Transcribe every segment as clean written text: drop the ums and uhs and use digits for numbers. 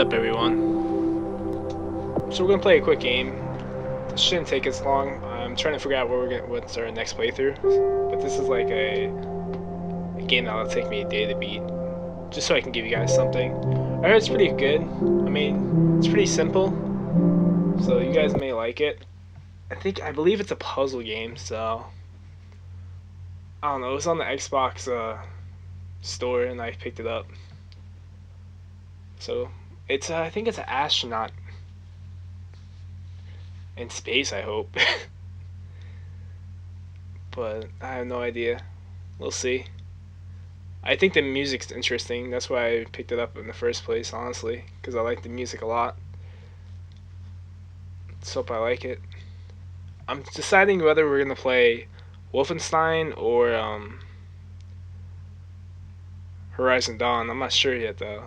up, everyone? So we're gonna play a quick game. It shouldn't take us long. I'm trying to figure out what's our next playthrough, but this is like a game that'll take me a day to beat, just so I can give you guys something. I heard it's pretty good. I mean, it's pretty simple, so you guys may like it. I believe it's a puzzle game, so I don't know. It was on the Xbox store, and I picked it up. So it's I think it's an astronaut in space, I hope. But I have no idea. We'll see. I think the music's interesting. That's why I picked it up in the first place, honestly, because I like the music a lot. Let's hope I like it. I'm deciding whether we're gonna play Wolfenstein or Horizon Dawn. I'm not sure yet though,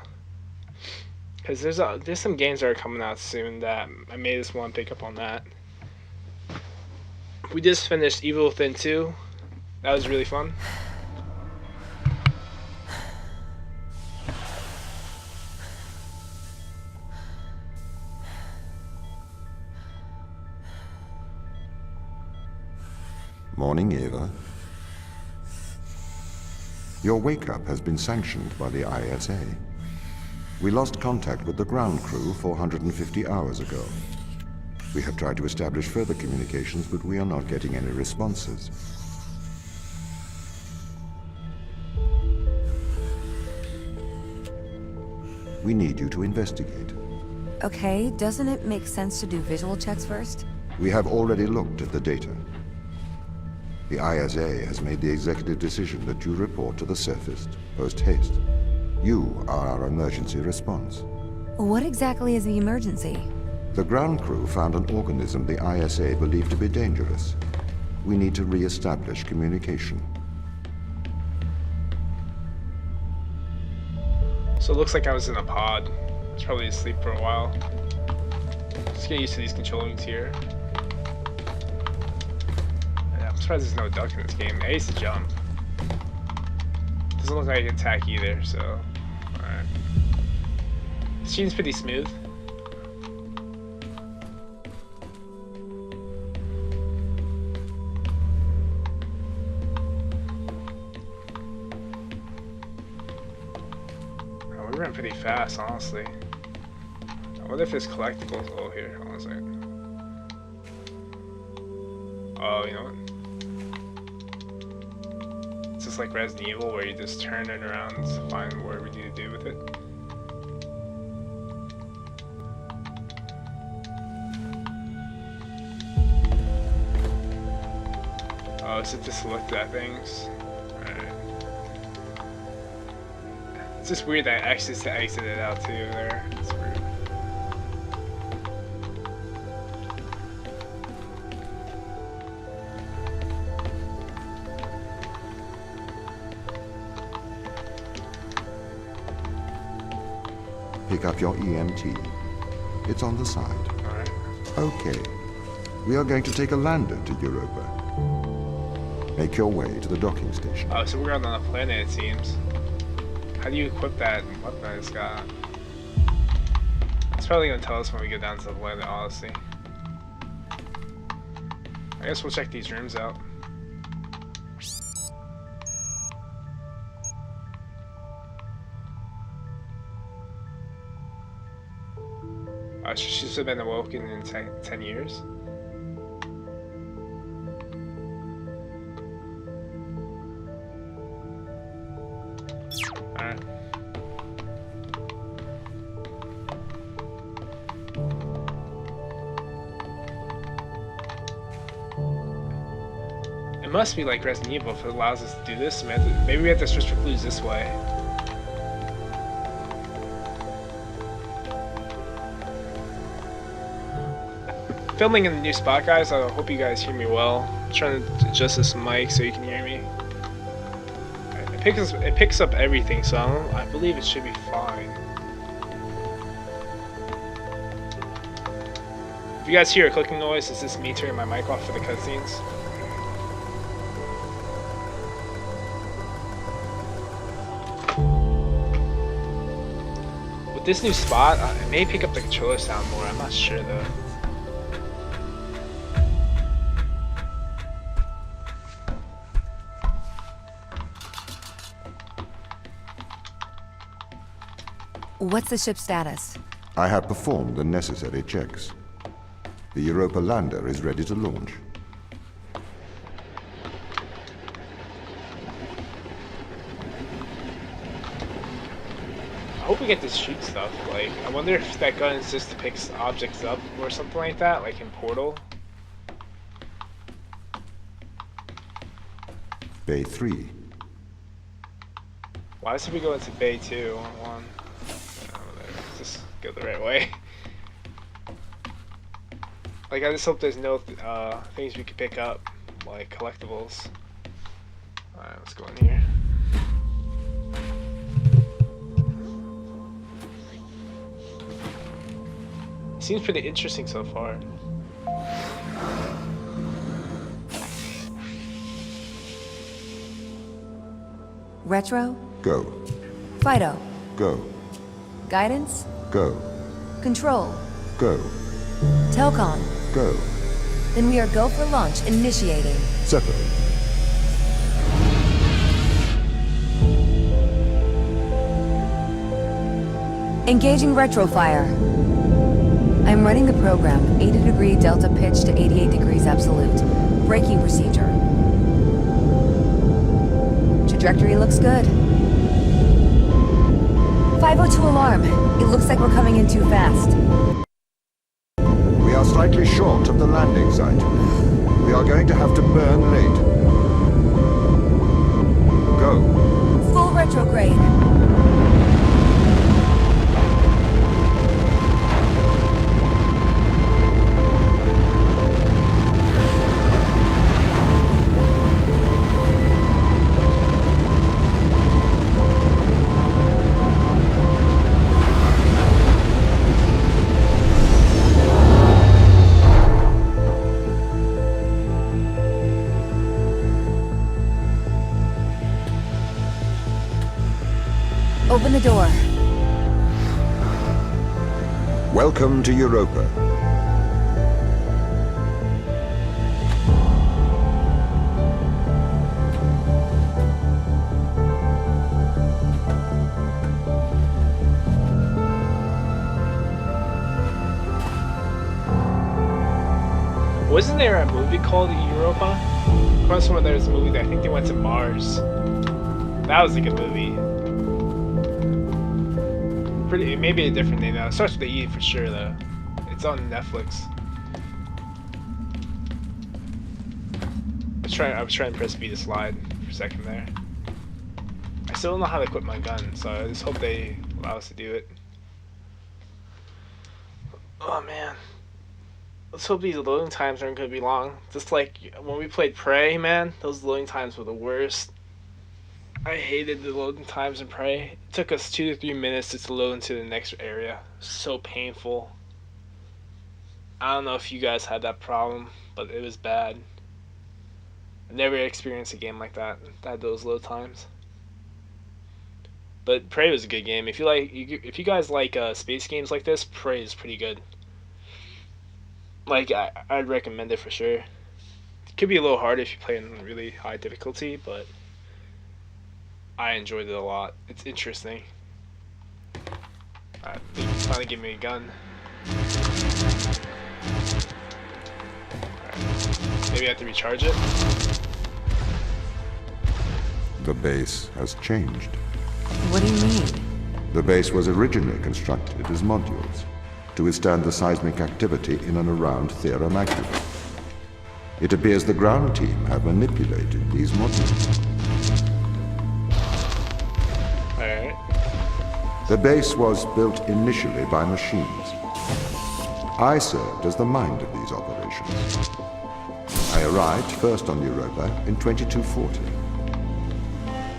because there's some games that are coming out soon that I may just want to pick up on that. We just finished Evil Within 2. That was really fun. Morning, Eva. Your wake-up has been sanctioned by the ISA. We lost contact with the ground crew 450 hours ago. We have tried to establish further communications, but we are not getting any responses. We need you to investigate. Okay, doesn't it make sense to do visual checks first? We have already looked at the data. The ISA has made the executive decision that you report to the surface post-haste. You are our emergency response. What exactly is the emergency? The ground crew found an organism the ISA believed to be dangerous. We need to re-establish communication. So it looks like I was in a pod. I was probably asleep for a while. Just get used to these controllings here. Yeah, I'm surprised there's no duck in this game. I used to jump. Doesn't look like I can attack either, so alright. This seems pretty smooth. Oh, we ran pretty fast, honestly. I wonder if there's collectibles. Oh, here, hold on a second. Oh, you know what? It's just like Resident Evil, where you just turn it around to find whatever you need to do with it. Oh, so just looked at things. Alright. It's just weird that I actually exited out too there. It's weird. Pick up your EMT. It's on the side. Alright. Okay. We are going to take a lander to Europa. Make your way to the docking station. Oh, so we're on a planet, it seems. How do you equip that weapon I just got? It's probably gonna tell us when we get down to the planet, honestly. I guess we'll check these rooms out. She's been awoken in 10 years. Alright. It must be like Resident Evil if it allows us to do this. Maybe we have to switch for clues this way. Filming in the new spot, guys. I hope you guys hear me well. I'm trying to adjust this mic so you can hear me. It picks up everything, so I believe it should be fine. If you guys hear a clicking noise, it's just me turning my mic off for the cutscenes. this new spot, I may pick up the controller sound more. I'm not sure though. What's the ship's status? I have performed the necessary checks. The Europa lander is ready to launch. I hope we get to shoot stuff. Like, I wonder if that gun is just to pick objects up or something like that, like in Portal. Bay 3. Why does we go into Bay 2 on 1? Just go the right way. Like, I just hope there's no things we can pick up, like collectibles. Alright, let's go in here. Seems pretty interesting so far. Retro? Go. Fido? Go. Guidance? Go. Control? Go. Telcon? Go. Then we are go for launch, initiating. Separate. Engaging retrofire. I'm running the program, 80-degree delta pitch to 88 degrees absolute. Braking procedure. Trajectory looks good. 502 alarm. It looks like we're coming in too fast. We are slightly short of the landing site. We are going to have to burn late. Go. Full retrograde. Open the door. Welcome to Europa. Wasn't there a movie called Europa? I could have sworn there was a movie that I think they went to Mars. That was a good movie. Pretty, maybe a different name now. It starts with the E for sure though. It's on Netflix. I was trying to press B to slide for a second there. I still don't know how to equip my gun, so I just hope they allow us to do it. Oh man. Let's hope these loading times aren't going to be long. Just like when we played Prey, man, those loading times were the worst. I hated the loading times in Prey. It took us 2 to 3 minutes just to load into the next area. So painful. I don't know if you guys had that problem, but it was bad. I never experienced a game like that had those load times. But Prey was a good game. If you guys like space games like this, Prey is pretty good. Like I'd recommend it for sure. It could be a little hard if you play in really high difficulty, but I enjoyed it a lot. It's interesting. They finally give me a gun. Right. Maybe I have to recharge it. The base has changed. What do you mean? The base was originally constructed as modules to withstand the seismic activity in and around Thera Magna. It appears the ground team have manipulated these modules. The base was built initially by machines. I served as the mind of these operations. I arrived first on Europa in 2240.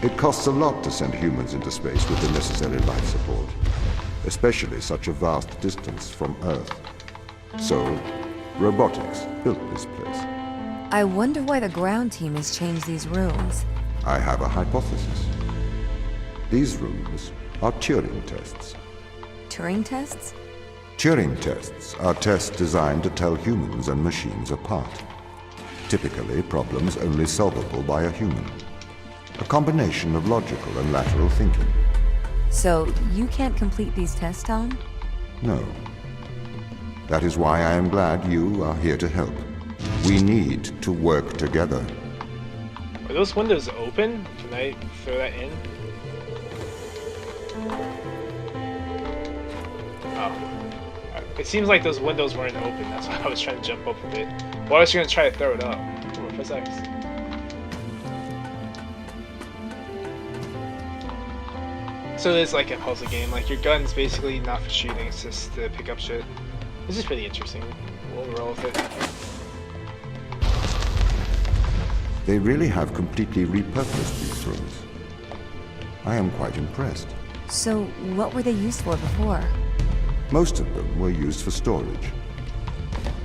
It costs a lot to send humans into space with the necessary life support, especially such a vast distance from Earth. So, robotics built this place. I wonder why the ground team has changed these rooms. I have a hypothesis. These rooms are Turing tests. Turing tests? Turing tests are tests designed to tell humans and machines apart. Typically, problems only solvable by a human. A combination of logical and lateral thinking. So, you can't complete these tests, Tom? No. That is why I am glad you are here to help. We need to work together. Are those windows open? Can I throw that in? Oh. It seems like those windows weren't open, that's why I was trying to jump up a bit. Well, I was gonna try to throw it up. Oh, press X. So it is like a puzzle game, like your gun's basically not for shooting, it's just to pick up shit. This is pretty interesting. We'll roll with it. They really have completely repurposed these rooms. I am quite impressed. So, what were they used for before? Most of them were used for storage.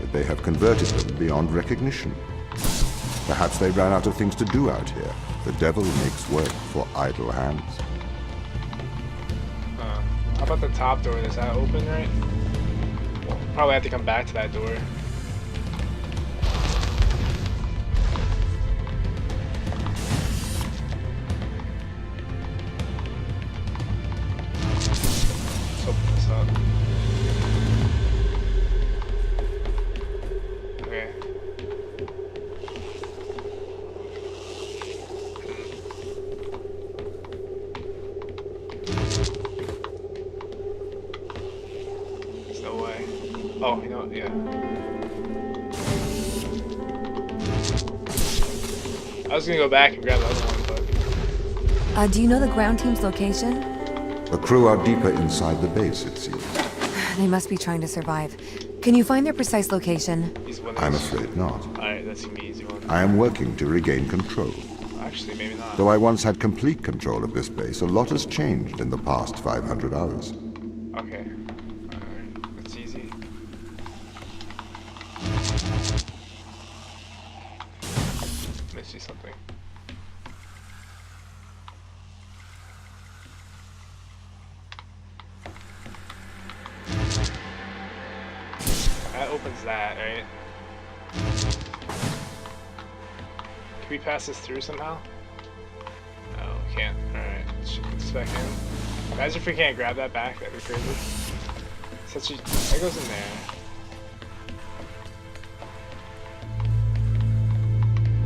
But they have converted them beyond recognition. Perhaps they ran out of things to do out here. The devil makes work for idle hands. How about the top door? Is that open, right? We'll probably have to come back to that door. Let's open this up. Okay. There's no way. Oh, you know what? Yeah. I was gonna go back and grab the other one, but... Do you know the ground team's location? The crew are deeper inside the base, it seems. They must be trying to survive. Can you find their precise location? These windows. I'm afraid not. Alright, that's gonna be an easy one. I am working to regain control. Actually, maybe not. Though I once had complete control of this base, a lot has changed in the past 500 hours. Okay. Alright, that's easy. Let me see something. That opens that, right? Can we pass this through somehow? No, we can't. Alright, let's put this back in. Imagine if we can't grab that back, that'd be crazy. Such a... That goes in there.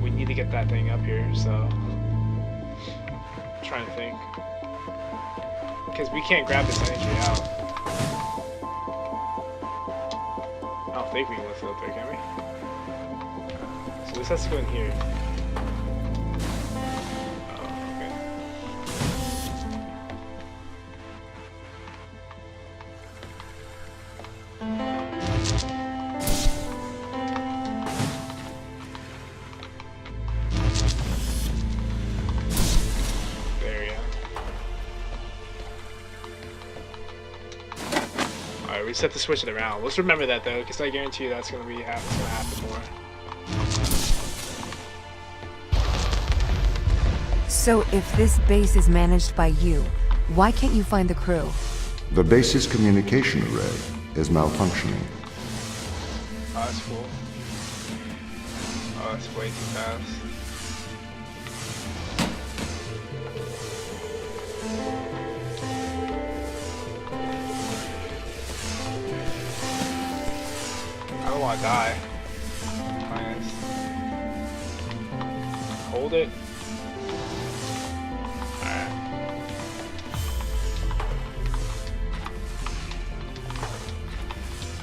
We need to get that thing up here, so... I'm trying to think. Because we can't grab this energy out. I don't think we can lift it up there, can we? So this has to go in here. Oh, okay. There we go. Alright, we just have to switch it around. Let's remember that though, because I guarantee you that's gonna happen more. So, if this base is managed by you, why can't you find the crew? The base's communication array is malfunctioning. Oh, that's cool. Oh, that's way too fast. I don't want to die. Nice. Hold it. Alright.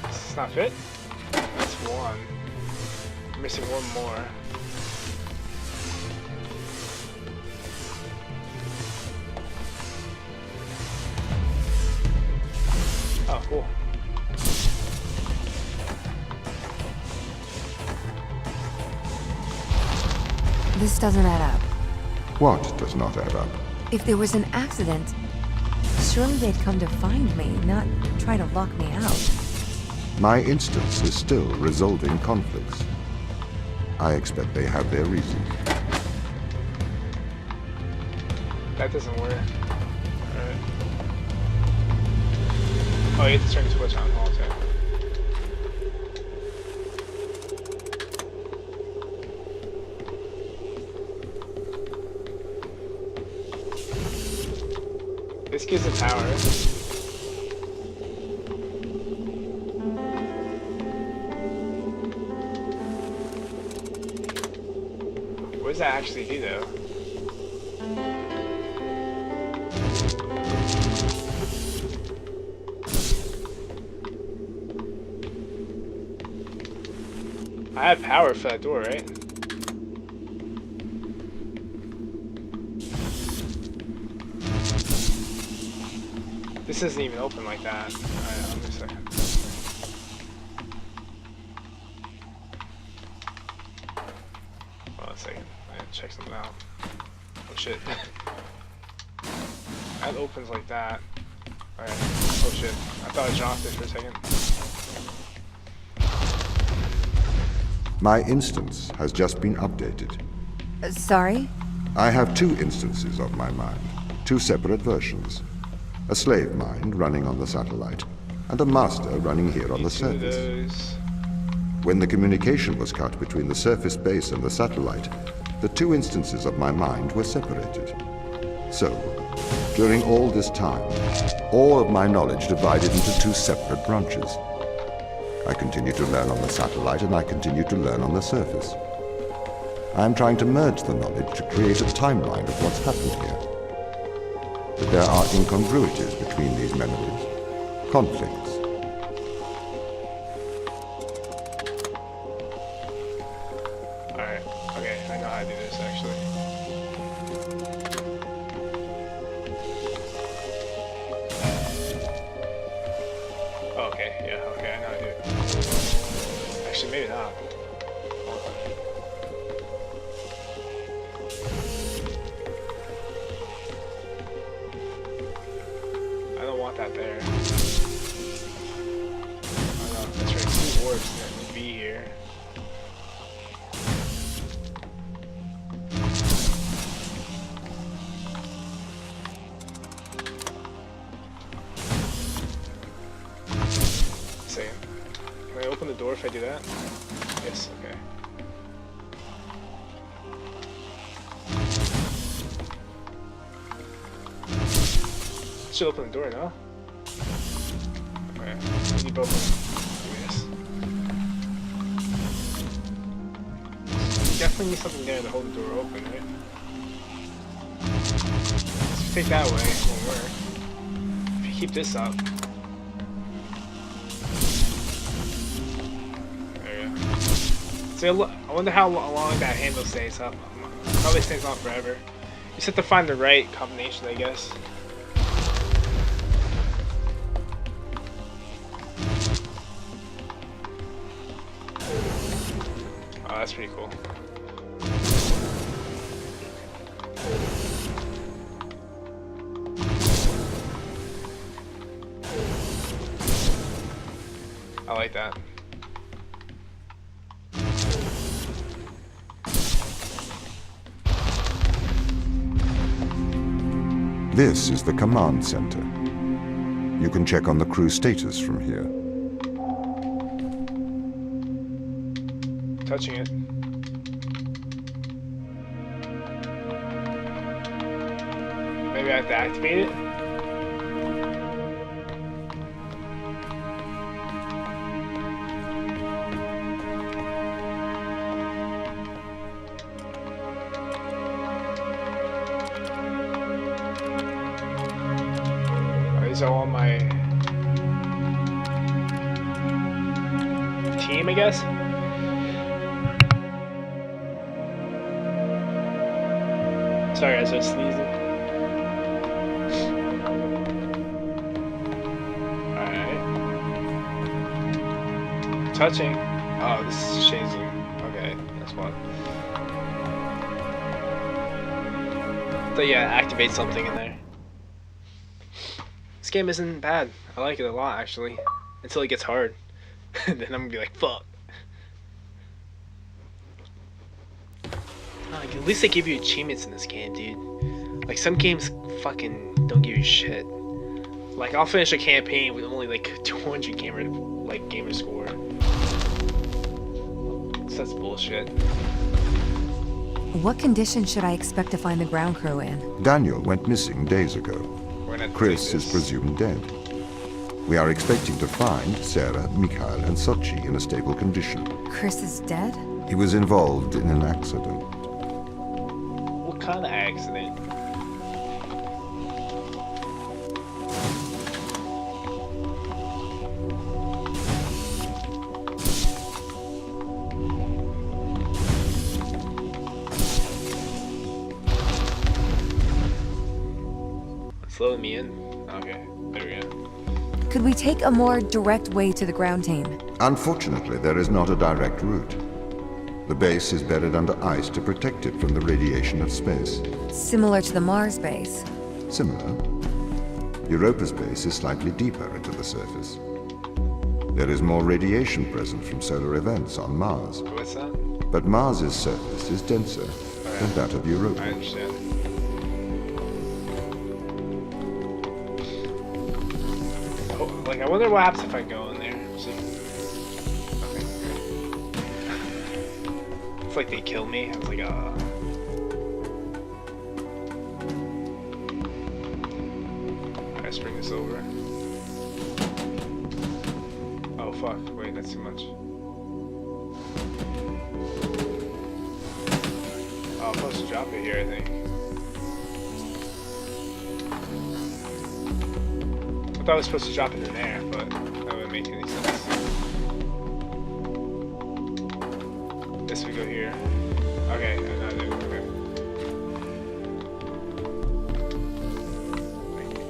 This is not fit? That's one. I'm missing one more. Oh, cool. This doesn't add up. What does not add up? If there was an accident, surely they'd come to find me, not try to lock me out. My instance is still resolving conflicts. I expect they have their reasons. That doesn't work. Alright. Oh, you have to turn the switch on. Hold on a second. This gives a tower. What does that actually do though? I have power for that door, right? This isn't even open like that. Alright, hold on a second. Hold on a second. I gotta check something out. Oh shit. That opens like that. Alright. Oh shit. I thought I dropped it for a second. My instance has just been updated. Sorry? I have two instances of my mind, two separate versions. A slave mind running on the satellite, and a master running here on the surface. When the communication was cut between the surface base and the satellite, the two instances of my mind were separated. So, during all this time, all of my knowledge divided into two separate branches. I continue to learn on the satellite, and I continue to learn on the surface. I am trying to merge the knowledge to create a timeline of what's happened here. But there are incongruities between these memories, conflicts. Alright, okay, I know how to do this actually. Oh, okay, yeah, okay, I know how to do it. Actually, maybe not. I don't want that there. Oh no, that's right, 2 orbs that need to be here. Same. Can I open the door if I do that? Yes, okay. Should open the door, no? Okay, we need both of them. Yes. Definitely need something there to hold the door open, right? If you take that away, it won't work. If you keep this up. There you go. So I wonder how long that handle stays up. Probably stays on forever. You just have to find the right combination, I guess. Oh, that's pretty cool. I like that. This is the command center. You can check on the crew status from here. Touching it. Maybe I have to activate it? These are all my team, I guess? Sorry, I was just sneezing. Alright. Touching. Oh, this is changing. Okay, that's fun. So yeah, activate something in there. This game isn't bad. I like it a lot, actually. Until it gets hard. Then I'm gonna be like, fuck. Like, at least they give you achievements in this game, dude. Like, some games fucking don't give you shit. Like, I'll finish a campaign with only like 200 gamer score. So that's bullshit. What conditions should I expect to find the ground crew in? Daniel went missing days ago. Chris is presumed dead. We are expecting to find Sarah, Mikhail, and Sochi in a stable condition. Chris is dead? He was involved in an accident. What kind of accident? Slow me in? Okay, there we go. Could we take a more direct way to the ground team? Unfortunately, there is not a direct route. The base is buried under ice to protect it from the radiation of space. Similar to the Mars base. Similar. Europa's base is slightly deeper into the surface. There is more radiation present from solar events on Mars. What's that? But Mars's surface is denser than that of Europa. I understand. Oh, like, I wonder what happens if I go in there. See? Okay. It's like they kill me. I was like, Let's bring this over. Oh fuck, wait, that's too much. Oh, I'm supposed to drop it here, I think. I thought I was supposed to drop it in there, but that wouldn't make any sense. This would go here. Okay, okay.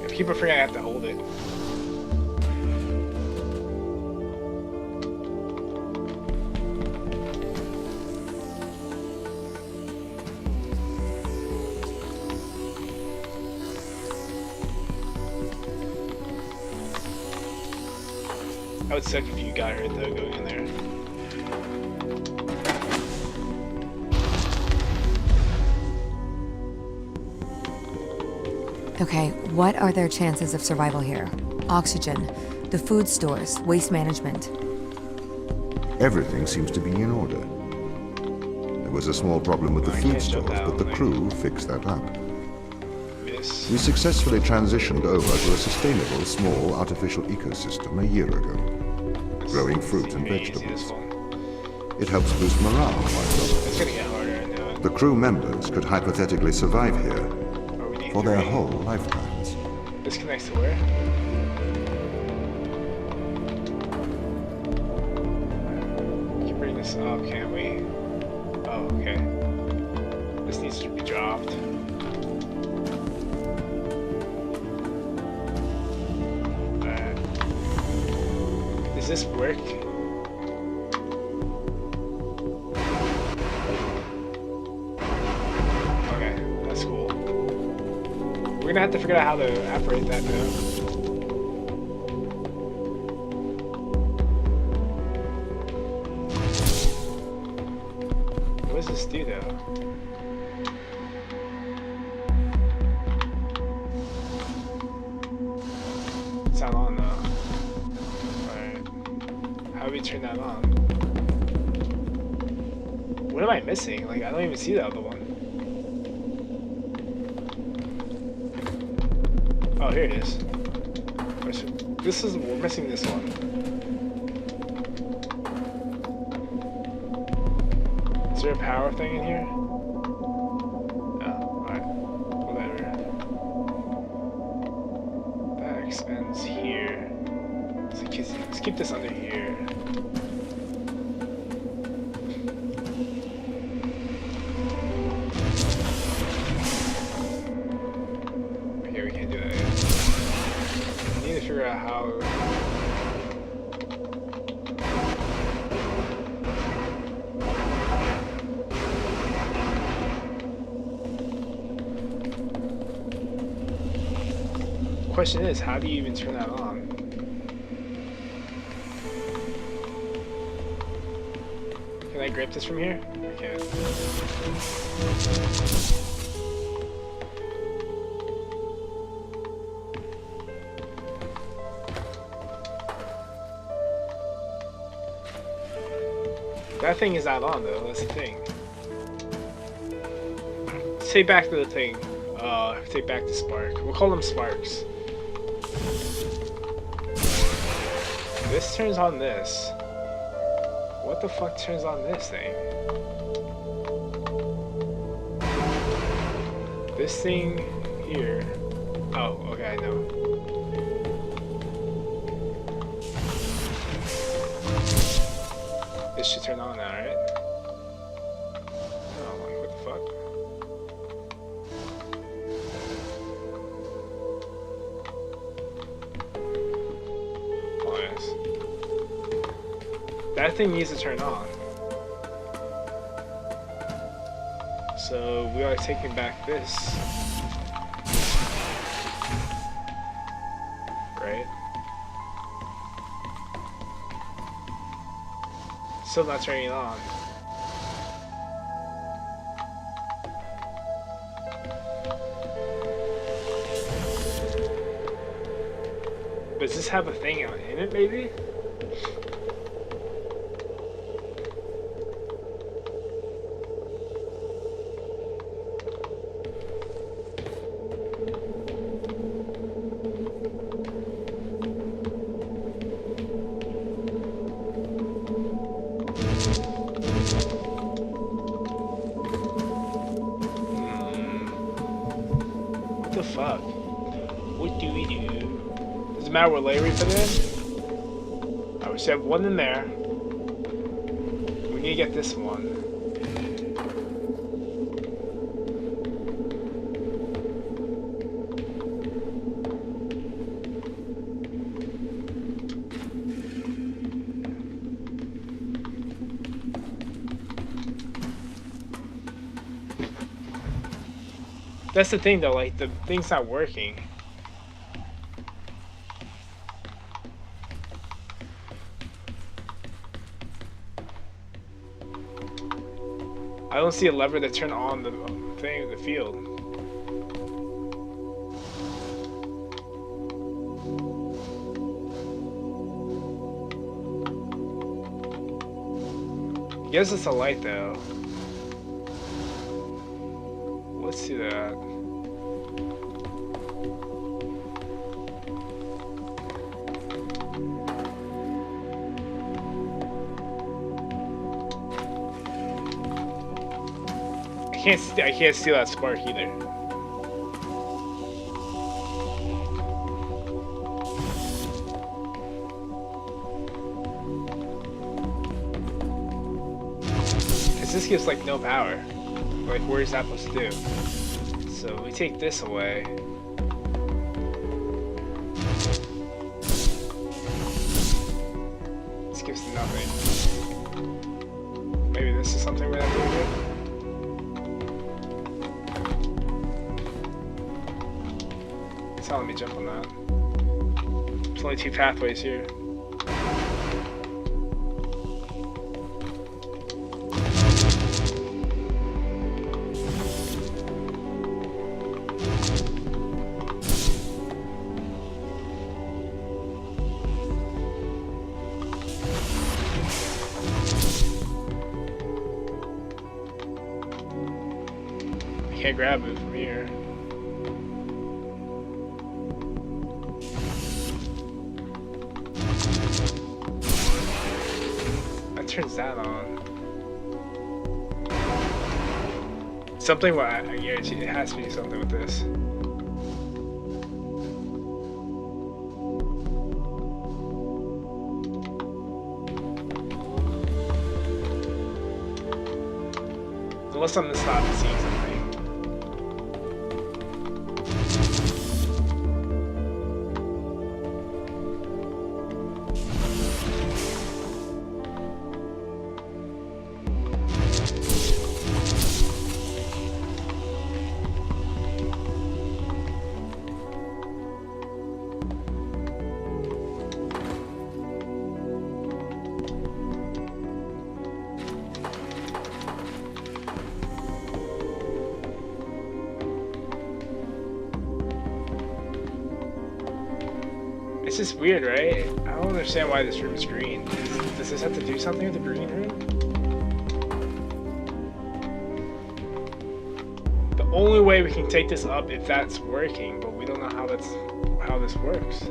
I keep forgetting I have to hold it. I would suck if you got hurt though going in there. Okay, what are their chances of survival here? Oxygen, the food stores, waste management. Everything seems to be in order. There was a small problem with the food stores, but the crew fixed that up. Miss. We successfully transitioned over to a sustainable, small, artificial ecosystem a year ago, growing fruit and vegetables. It helps boost morale quite well. It's gonna get harder, I know it. The crew members could hypothetically survive here Oh, we need for their 3. whole lifetimes. This connects to where? We can bring this up, can't we? Oh, okay. This needs to be dropped. Does this work? Okay, that's cool. We're gonna have to figure out how to operate that now. What does this do though? It's not on though. Alright. How do we turn that on? What am I missing? Like, I don't even see the other one. Oh, here it is. This is, we're missing this one. Is there a power thing in here? No, alright. Whatever. That extends here. So let's keep this under here. Okay, we can't do that yet. I need to figure out how. Question is, how do you even turn that on? Can I grip this from here? I can't. That thing is not on though, that's the thing. Take back to the thing. Take back the spark. We'll call them sparks. This turns on this. What the fuck turns on this thing? This thing here. Oh, okay, I know. This should turn on now, right? Oh, what the fuck? Oh, yes. That thing needs to turn on. So we are taking back this. Right? Still not turning on. Does this have a thing in it, maybe? What the fuck? What do we do? Doesn't matter what layer we put in. I wish I have one in there. We need to get this one. That's the thing though, like the thing's not working. I don't see a lever to turn on the thing, the field. I guess it's a light though. Let's do that. I can't see that spark either. Cause this gives like no power. Like what is that supposed to do? So we take this away. This gives nothing. Maybe this is something we're not doing good. It's not letting me jump on that. There's only 2 pathways here. Can't grab it from here. That turns that on. Something, I guarantee it has to be something with this. Unless I'm just not seeing something. It's just weird, right? I don't understand why this room is green. Does this have to do something with the green room? only way we can take this up if that's working, but we don't know how this works.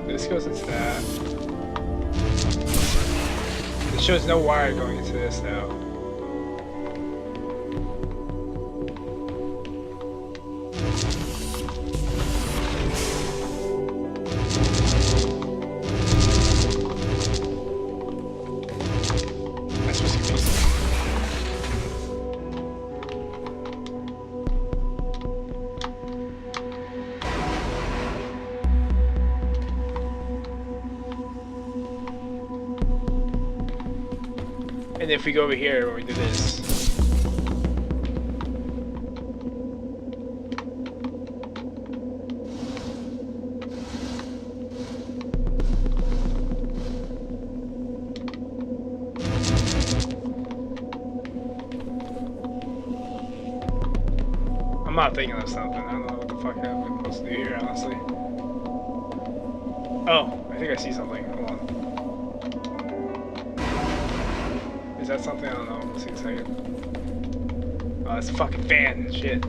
This goes into that. It shows no wire going into this now. That's just confusing. And if we go over here, when we do this, I'm not thinking of something. I don't know what the fuck I'm supposed to do here, honestly. Oh, I think I see something. Hold on. Is that something? I don't know. We'll see in a second. Oh, it's a fucking fan. Shit.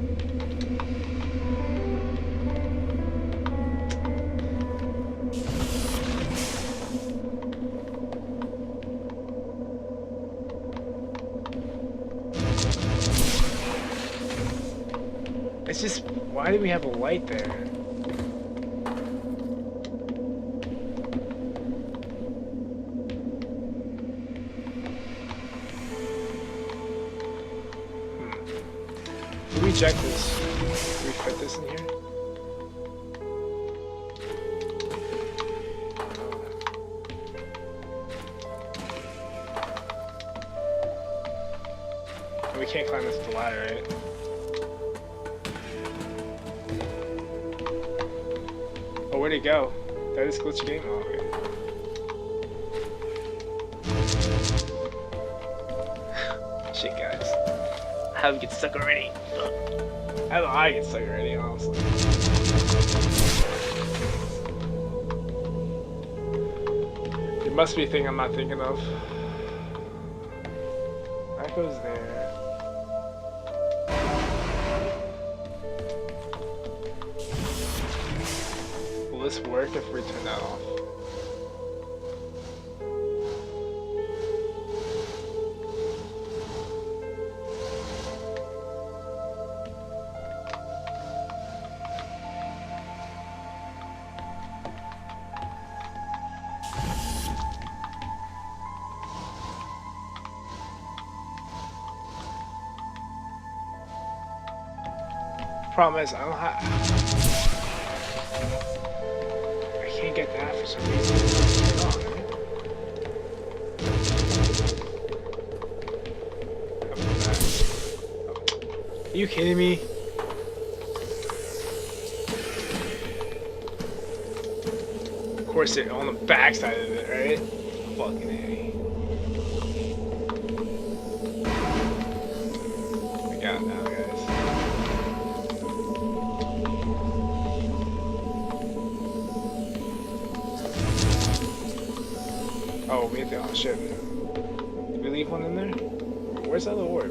It's just, why do we have a light there? Can we check this? Can we fit this in here? Oh. We can't climb this with the ladder, right? Oh, where'd it go? Did I just glitch the game? Oh, okay. Shit, guys. How do we get stuck already? How do I get stuck already, honestly? There must be a thing I'm not thinking of. That goes there. Will this work if we turn that off? Problem is, I don't have. I can't get that for some reason. Are you kidding me? Of course, it's on the back side of it, right? Fucking A. I got it now, guys. Oh, we have to. Oh shit. Did we leave one in there? Where's the other orb?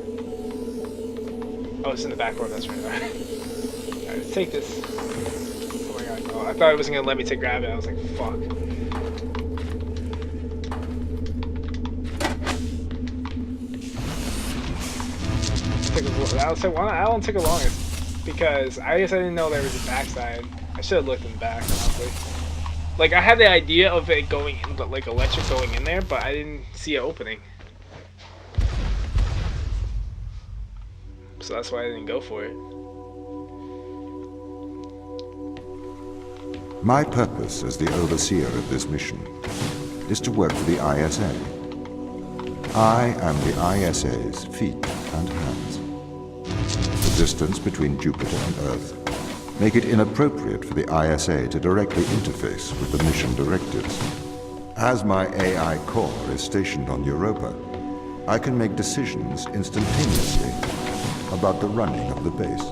Oh, it's in the back orb, that's right. Alright, let's take this. Oh my god. Oh, I thought it wasn't gonna let me to grab it. I was like, fuck. That one took the longest. Because I guess I didn't know there was a backside. I should have looked in the back, honestly. Like, I had the idea of it going in, but like electric going in there, but I didn't see it opening. So that's why I didn't go for it. My purpose as the overseer of this mission is to work for the ISA. I am the ISA's feet and hands. The distance between Jupiter and Earth make it inappropriate for the ISA to directly interface with the mission directives. As my AI core is stationed on Europa, I can make decisions instantaneously about the running of the base.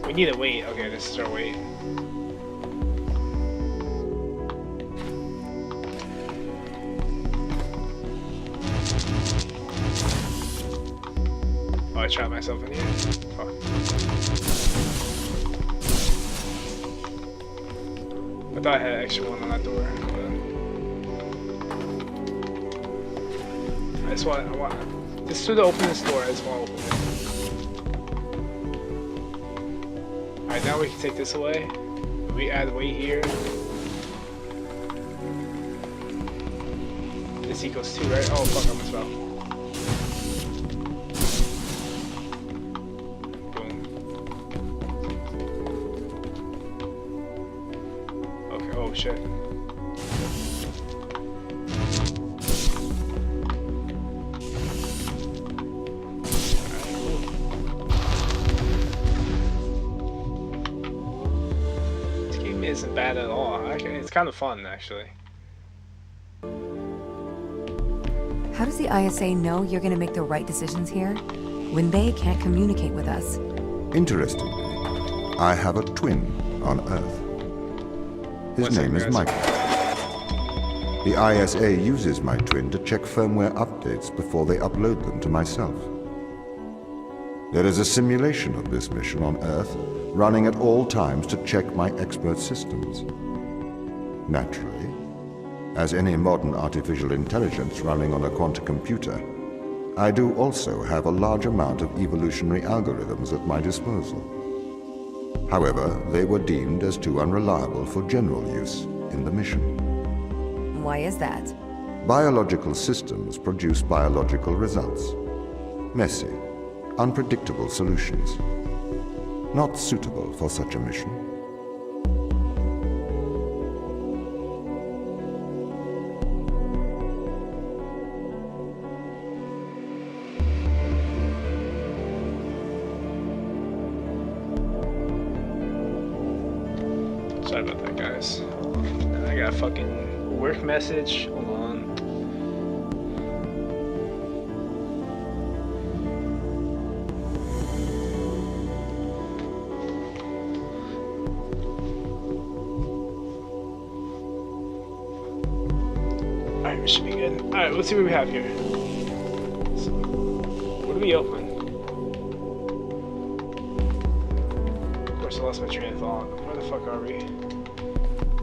We need to wait. Okay, this is our wait. Oh, I trapped myself in here. Fuck. I thought I had an extra one on that door, but I want just to open this door. I just want to open it. Alright, now we can take this away. We add weight here. This equals 2, right? Oh fuck, I almost fell. Boom. Okay, oh shit. Isn't bad at all. It's kind of fun, actually. How does the ISA know you're gonna make the right decisions here when they can't communicate with us? Interestingly, I have a twin on Earth. His name is Michael. The ISA uses my twin to check firmware updates before they upload them to myself. There is a simulation of this mission on Earth, running at all times to check my expert systems. Naturally, as any modern artificial intelligence running on a quantum computer, I do also have a large amount of evolutionary algorithms at my disposal. However, they were deemed as too unreliable for general use in the mission. Why is that? Biological systems produce biological results. Messy, unpredictable solutions. Not suitable for such a mission. Sorry about that, guys. I got a fucking work message. Hold on. Alright, we should be good. Alright, let's see what we have here. So, what do we open? Of course, I lost my train of thought. Where the fuck are we?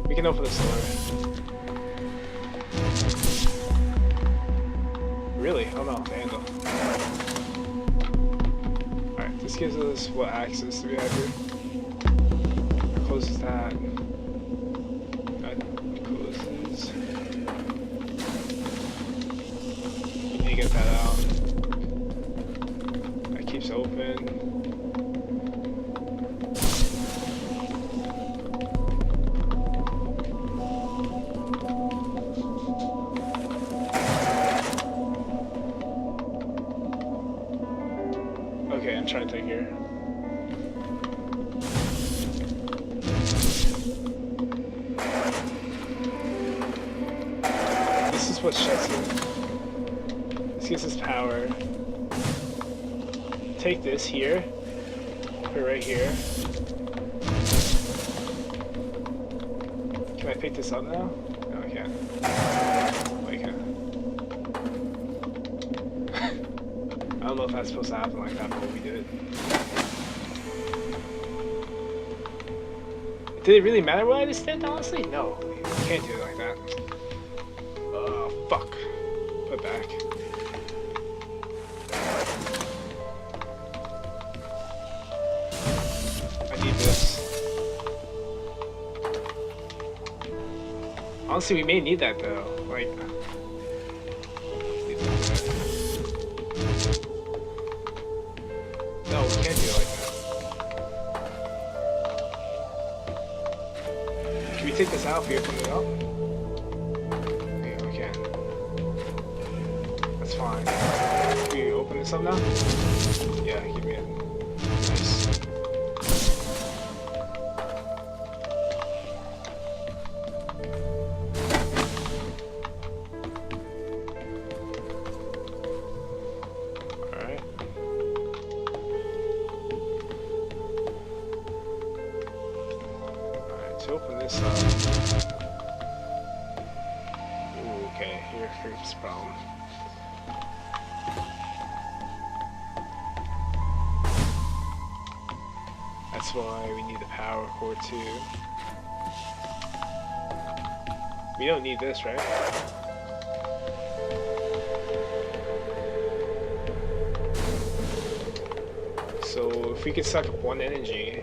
We can open this door. Really? Oh no, the handle. Alright, this gives us what access do we have here? Closes that. That closes. You get that out. That keeps open. Okay, I'm trying to think here. This is what shuts it. This gives us power. Take this here. Put it right here. Can I pick this up now? No, I can't. Oh, I can. I don't know if that's supposed to happen like that, but we did. Did it really matter what I just did, honestly? No. You can't do it like that. Oh, fuck. Put it back. I need this. Honestly, we may need that, though. Like... No, we can't do it like that. Can we take this out if we open it up? Yeah, we can. That's fine. Can we open this up now? Yeah, give me it. Nice. To open this up. Ooh, okay, here comes the problem. That's why we need the power cord too. We don't need this, right? So if we could suck up one energy,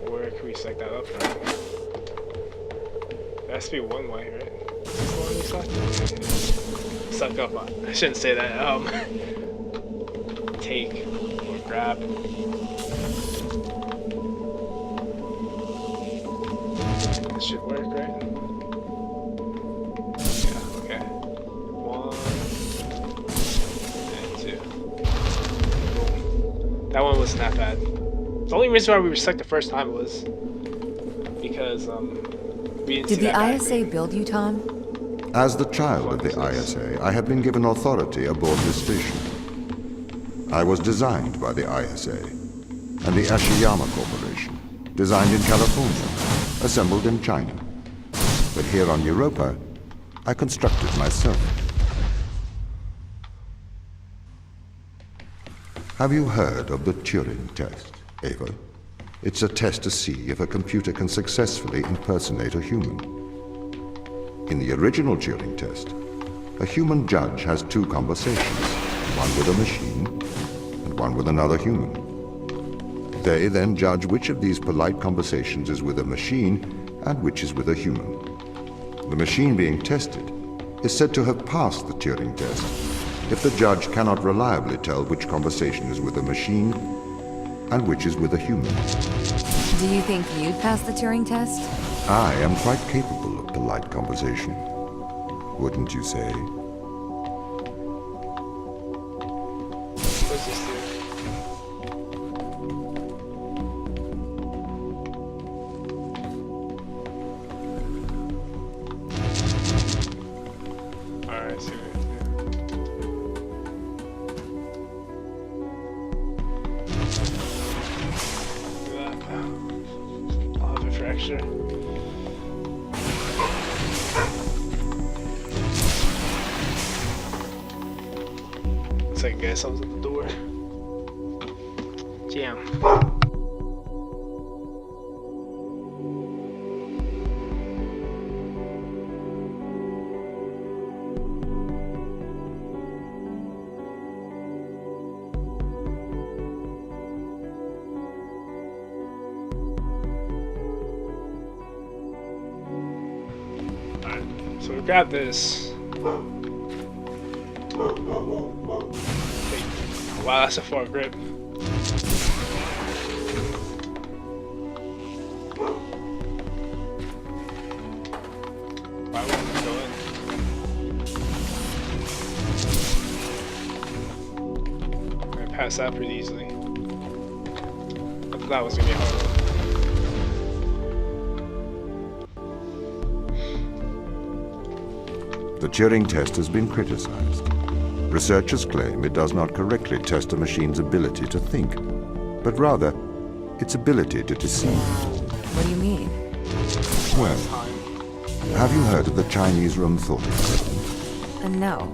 where can we suck that up from? There has to be one way, right? Is this the one we suck? Suck up. I shouldn't say that. Take or grab. This should work, right? Yeah. Okay. 1 and 2. Boom. That one wasn't that bad. The only reason why we were stuck the first time was because we didn't see Did the that ISA diagram. build you, Tom? As the child of the ISA, I have been given authority aboard this station. I was designed by the ISA and the Ashiyama Corporation, designed in California, assembled in China. But here on Europa, I constructed myself. Have you heard of the Turing Test, Ava? It's a test to see if a computer can successfully impersonate a human. In the original Turing test, a human judge has two conversations, one with a machine and one with another human. They then judge which of these polite conversations is with a machine and which is with a human. The machine being tested is said to have passed the Turing test if the judge cannot reliably tell which conversation is with a machine and which is with a human. Do you think you'd pass the Turing test? I am quite capable of polite conversation. Wouldn't you say? What's this do? Alright, see what we have to do. Do that. I'll have it for extra. Looks like a guy someone's at the door. Jam. Alright, so we got this. Wow, that's a far grip. Why won't it go in? I passed that pretty easily. I thought that was gonna be a hard one. The Turing test has been criticized. Researchers claim it does not correctly test a machine's ability to think, but rather its ability to deceive. What do you mean? Well, have you heard of the Chinese room thought experiment? No.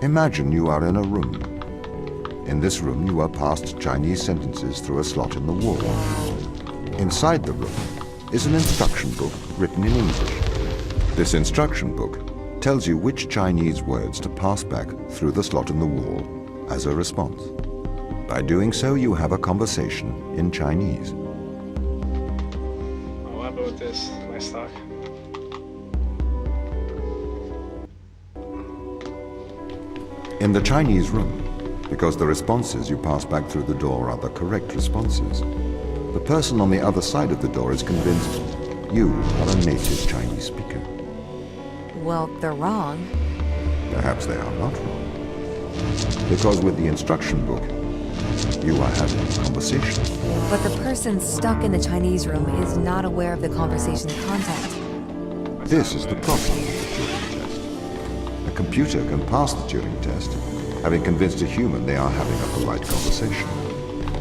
Imagine you are in a room. In this room, you are passed Chinese sentences through a slot in the wall. Inside the room is an instruction book written in English. This instruction book tells you which Chinese words to pass back through the slot in the wall as a response. By doing so, you have a conversation in Chinese. Oh, what about this? Nice talk. In the Chinese room, because the responses you pass back through the door are the correct responses. The person on the other side of the door is convinced you are a native Chinese speaker. Well, they're wrong. Perhaps they are not wrong. Because with the instruction book, you are having a conversation. But the person stuck in the Chinese room is not aware of the conversation's content. This is the problem with the Turing Test. A computer can pass the Turing Test, having convinced a human they are having a polite conversation,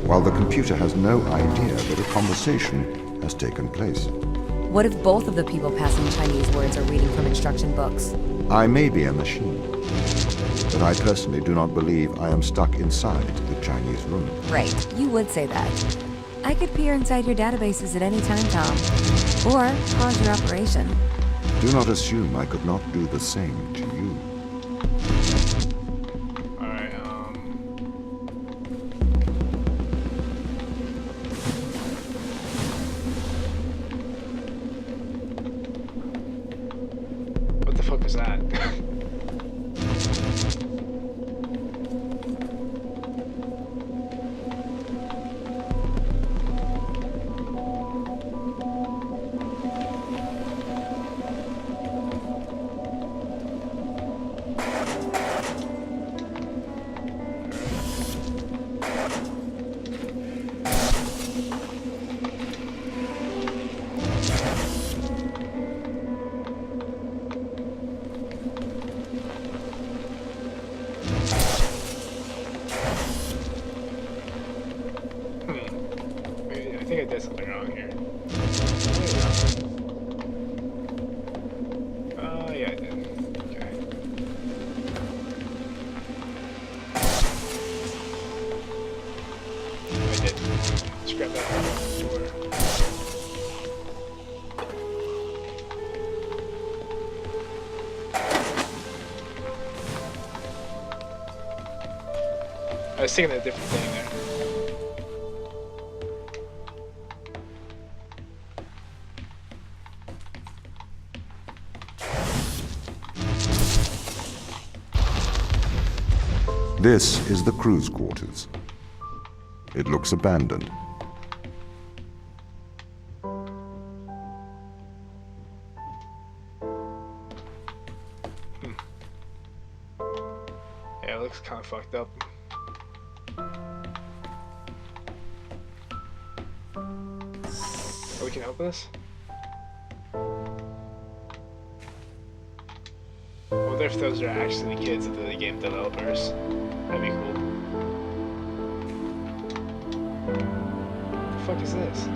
while the computer has no idea that a conversation has taken place. What if both of the people passing Chinese words are reading from instruction books? I may be a machine, but I personally do not believe I am stuck inside the Chinese room. Right, you would say that. I could peer inside your databases at any time, Tom. Or pause your operation. Do not assume I could not do the same to you. Alright, what the fuck was that? I think I did something wrong here. Oh, yeah, I did. Okay. I did. Scrap that door. I was thinking a different thing there. This is the crew's quarters. It looks abandoned. Yeah, it looks kind of fucked up. Oh, we can open this? I wonder if those are actually the kids of the game developers. That'd be cool. What the fuck is this?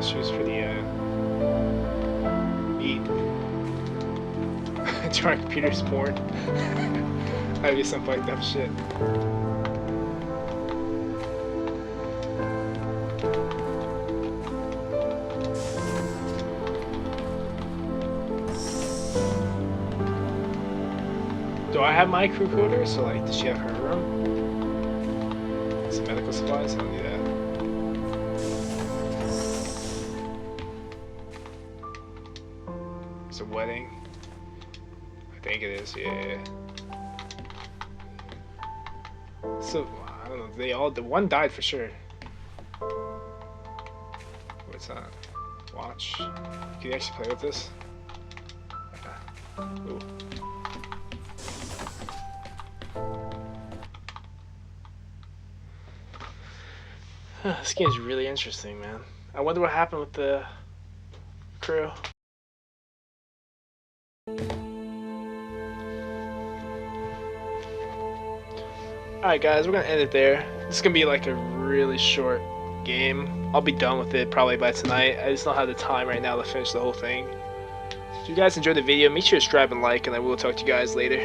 Shoes for the eat. Try computer sport. That'd be some fucked up shit. Do I have my crew quarters? So like, does she have her room? Some medical supplies? I don't need that. It's a wedding. I think it is, yeah. So, I don't know, the one died for sure. What's that? Watch. Can you actually play with this? Ooh. This game's really interesting, man. I wonder what happened with the crew. Alright guys, we're gonna end it there. This is gonna be like a really short game. I'll be done with it probably by tonight. I just don't have the time right now to finish the whole thing. If you guys enjoyed the video, make sure to subscribe and like, and I will talk to you guys later.